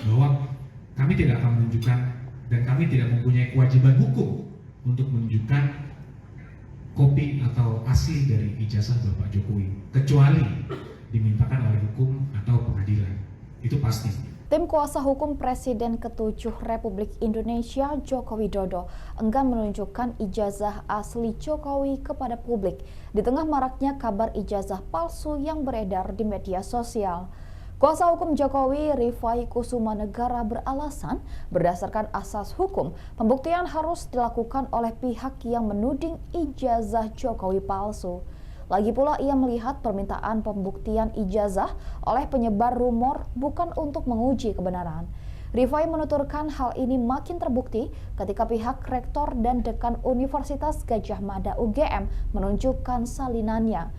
bahwa kami tidak akan menunjukkan dan kami tidak mempunyai kewajiban hukum untuk menunjukkan kopi atau asli dari ijazah Bapak Jokowi, kecuali dimintakan oleh hukum atau pengadilan. Itu pasti. Tim kuasa hukum Presiden ke-7 Republik Indonesia Joko Widodo enggan menunjukkan ijazah asli Jokowi kepada publik di tengah maraknya kabar ijazah palsu yang beredar di media sosial. Kuasa hukum Jokowi, Rifai Kusuma Negara, beralasan berdasarkan asas hukum, pembuktian harus dilakukan oleh pihak yang menuding ijazah Jokowi palsu. Lagi pula ia melihat permintaan pembuktian ijazah oleh penyebar rumor bukan untuk menguji kebenaran. Rifai menuturkan hal ini makin terbukti ketika pihak rektor dan dekan Universitas Gadjah Mada UGM menunjukkan salinannya.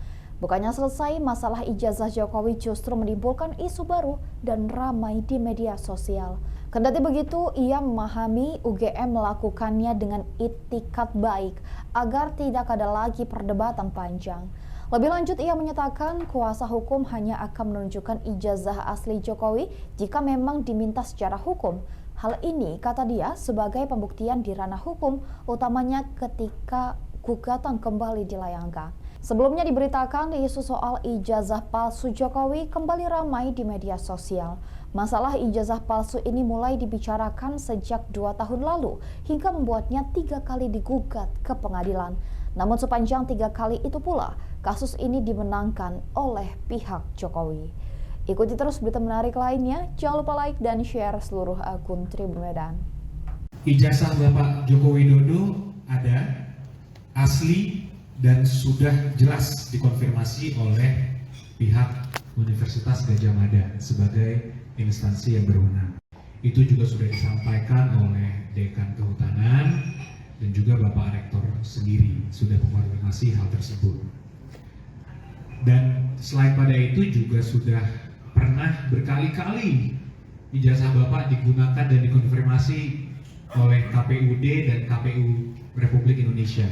Bukannya selesai, masalah ijazah Jokowi justru menimbulkan isu baru dan ramai di media sosial. Kendati begitu, ia memahami UGM melakukannya dengan itikat baik agar tidak ada lagi perdebatan panjang. Lebih lanjut, ia menyatakan kuasa hukum hanya akan menunjukkan ijazah asli Jokowi jika memang diminta secara hukum. Hal ini, kata dia, sebagai pembuktian di ranah hukum, utamanya ketika gugatan kembali dilayangkan. Sebelumnya diberitakan isu soal ijazah palsu Jokowi kembali ramai di media sosial. Masalah ijazah palsu ini mulai dibicarakan sejak 2 tahun lalu hingga membuatnya 3 kali digugat ke pengadilan. Namun sepanjang 3 kali itu pula, kasus ini dimenangkan oleh pihak Jokowi. Ikuti terus berita menarik lainnya, jangan lupa like dan share seluruh akun Tribun Medan. Ijazah Bapak Joko Widodo ada, asli, dan sudah jelas dikonfirmasi oleh pihak Universitas Gadjah Mada sebagai instansi yang berwenang. Itu juga sudah disampaikan oleh Dekan Kehutanan dan juga Bapak Rektor sendiri sudah mengonfirmasi hal tersebut. Dan selain pada itu juga sudah pernah berkali-kali ijazah Bapak digunakan dan dikonfirmasi oleh KPUD dan KPU Republik Indonesia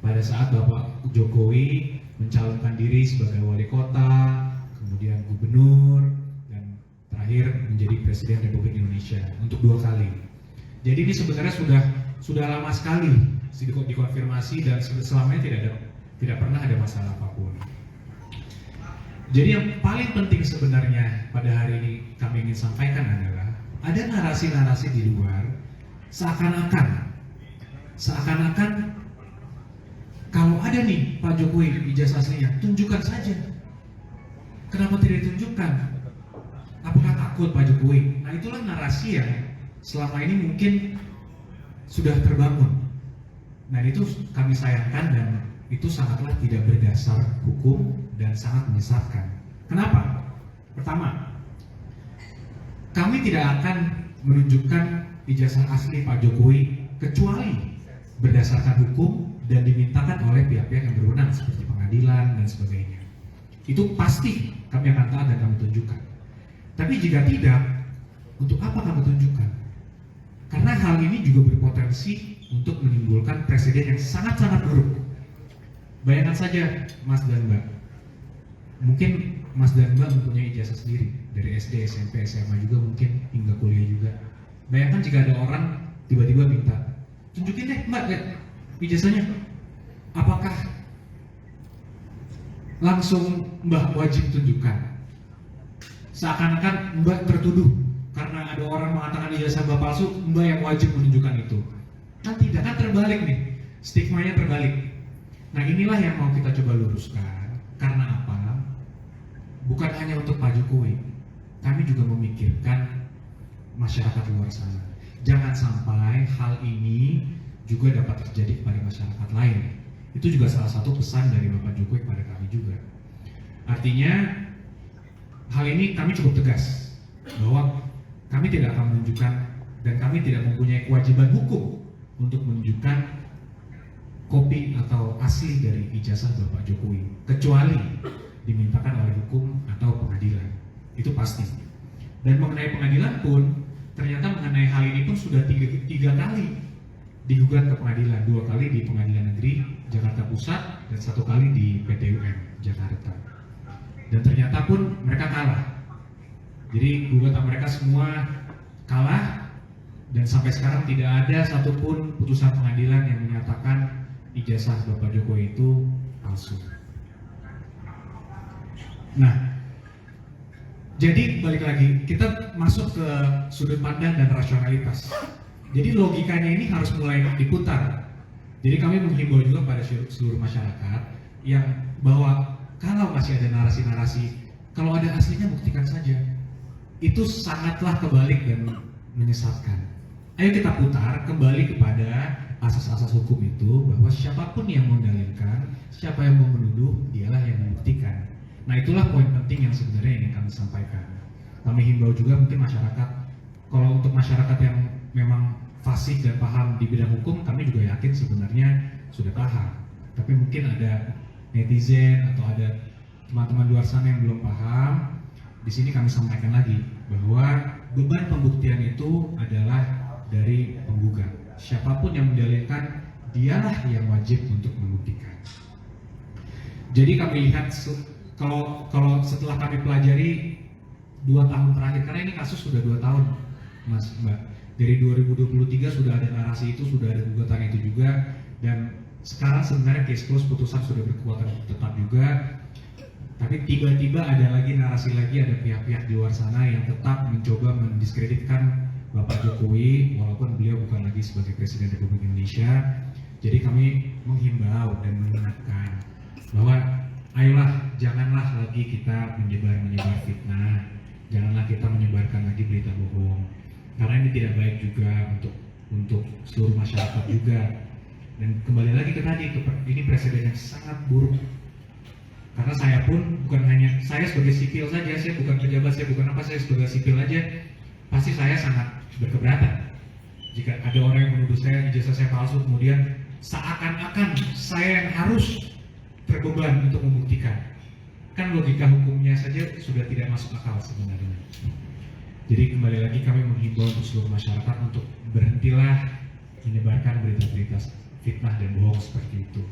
pada saat Bapak Jokowi mencalonkan diri sebagai wali kota, kemudian gubernur, dan terakhir menjadi Presiden Republik Indonesia untuk 2 kali. Jadi ini sebenarnya sudah lama sekali dikonfirmasi dan selama ini tidak pernah ada masalah apapun. Jadi yang paling penting sebenarnya pada hari ini kami ingin sampaikan adalah ada narasi-narasi di luar seakan-akan kalau ada nih Pak Jokowi ijazah aslinya, tunjukkan saja. Kenapa tidak ditunjukkan? Apakah takut Pak Jokowi? Nah, itulah narasi yang selama ini mungkin sudah terbangun. Nah, itu kami sayangkan dan itu sangatlah tidak berdasar hukum dan sangat menyesatkan. Kenapa? Pertama, kami tidak akan menunjukkan ijazah asli Pak Jokowi kecuali berdasarkan hukum dan dimintakan oleh pihak-pihak yang berwenang seperti pengadilan dan sebagainya. Itu pasti kami akan taat dan kami tunjukkan. Tapi jika tidak, untuk apa kami tunjukkan? Karena hal ini juga berpotensi untuk menimbulkan presiden yang sangat-sangat buruk. Bayangkan saja Mas dan Mbak, mungkin Mas dan Mbak mempunyai ijazah sendiri dari SD, SMP, SMA juga mungkin hingga kuliah juga. Bayangkan jika ada orang tiba-tiba minta, tunjukin deh Mbak ijazahnya. Apakah langsung Mbak wajib tunjukkan? Seakan-akan Mbak tertuduh karena ada orang mengatakan ijazah Mbak palsu, Mbak yang wajib menunjukkan itu. Kan tidak, kan terbalik nih, stigmanya terbalik. Nah, inilah yang mau kita coba luruskan. Karena apa? Bukan hanya untuk Pak Jokowi, kami juga memikirkan masyarakat luar sana. Jangan sampai hal ini juga dapat terjadi kepada masyarakat lain. Itu juga salah satu pesan dari Bapak Jokowi kepada kami juga. Artinya, hal ini kami cukup tegas bahwa kami tidak akan menunjukkan dan kami tidak mempunyai kewajiban hukum untuk menunjukkan kopi atau asli dari ijazah Bapak Jokowi, kecuali dimintakan oleh hukum atau pengadilan. Itu pasti. Dan mengenai pengadilan pun, ternyata mengenai hal ini pun sudah tiga kali digugat ke pengadilan, 2 kali di Pengadilan Negeri Jakarta Pusat dan 1 kali di PT UN Jakarta. Dan ternyata pun mereka kalah. Jadi gugatan mereka semua kalah, dan sampai sekarang tidak ada satupun putusan pengadilan yang menyatakan ijazah Bapak Jokowi itu palsu. Nah, jadi balik lagi, kita masuk ke sudut pandang dan rasionalitas. Jadi logikanya ini harus mulai diputar. Jadi kami menghimbau juga pada seluruh masyarakat yang bahwa kalau masih ada narasi-narasi, kalau ada aslinya buktikan saja. Itu sangatlah kebalik dan menyesatkan. Ayo kita putar kembali kepada asas-asas hukum itu, bahwa siapapun yang mendalilkan, siapa yang mau menuduh, dialah yang membuktikan. Nah, itulah poin penting yang sebenarnya ingin kami sampaikan. Kami himbau juga mungkin masyarakat, kalau untuk masyarakat yang memang fasih dan paham di bidang hukum, kami juga yakin sebenarnya sudah paham. Tapi mungkin ada netizen atau ada teman-teman luar sana yang belum paham. Di sini kami sampaikan lagi bahwa beban pembuktian itu adalah dari penggugat. Siapapun yang mendalilkan, dialah yang wajib untuk membuktikan. Jadi kami lihat kalau setelah kami pelajari 2 tahun terakhir, karena ini kasus sudah 2 tahun, Mas Mbak. Dari 2023 sudah ada narasi itu, sudah ada gugatan itu juga, dan sekarang sebenarnya case close, putusan sudah berkekuatan tetap juga. Tapi tiba-tiba ada lagi narasi lagi, ada pihak-pihak di luar sana yang tetap mencoba mendiskreditkan Bapak Jokowi, walaupun beliau bukan lagi sebagai Presiden Republik Indonesia. Jadi kami menghimbau dan mengingatkan bahwa ayolah, janganlah lagi kita menyebar fitnah, janganlah kita menyebarkan lagi berita bohong, karena ini tidak baik juga untuk seluruh masyarakat juga. Dan kembali lagi ke tadi, ini presiden yang sangat buruk. Karena saya pun bukan hanya saya sebagai sipil saja, saya bukan pejabat, saya bukan apa, saya sebagai sipil aja, pasti saya sangat berkeberatan jika ada orang yang menuduh saya ijazah saya palsu, kemudian seakan-akan saya yang harus terbeban untuk membuktikan. Kan logika hukumnya saja sudah tidak masuk akal sebenarnya. Jadi kembali lagi kami menghimbau untuk seluruh masyarakat untuk berhentilah menyebarkan berita-berita fitnah dan bohong seperti itu.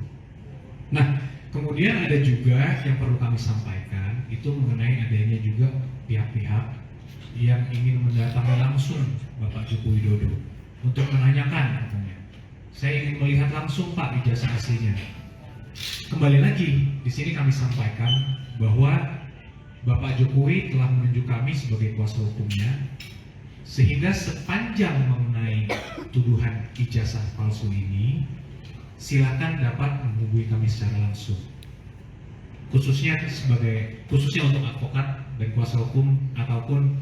Nah, kemudian ada juga yang perlu kami sampaikan, itu mengenai adanya juga pihak-pihak yang ingin mendatangi langsung Bapak Joko Widodo untuk menanyakan, katanya, saya ingin melihat langsung Pak ijazah aslinya. Kembali lagi, di sini kami sampaikan bahwa Bapak Jokowi telah menunjuk kami sebagai kuasa hukumnya, sehingga sepanjang mengenai tuduhan ijazah palsu ini, silakan dapat menghubungi kami secara langsung. Khususnya untuk advokat dan kuasa hukum ataupun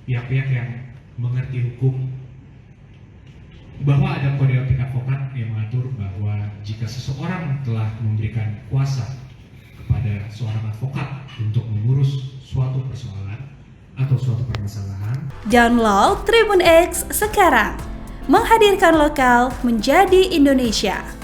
pihak-pihak yang mengerti hukum, bahwa ada kode etik advokat yang mengatur bahwa jika seseorang telah memberikan kuasa kepada seorang advokat untuk mengurus suatu persoalan atau suatu permasalahan. Download Tribun X sekarang, menghadirkan lokal menjadi Indonesia.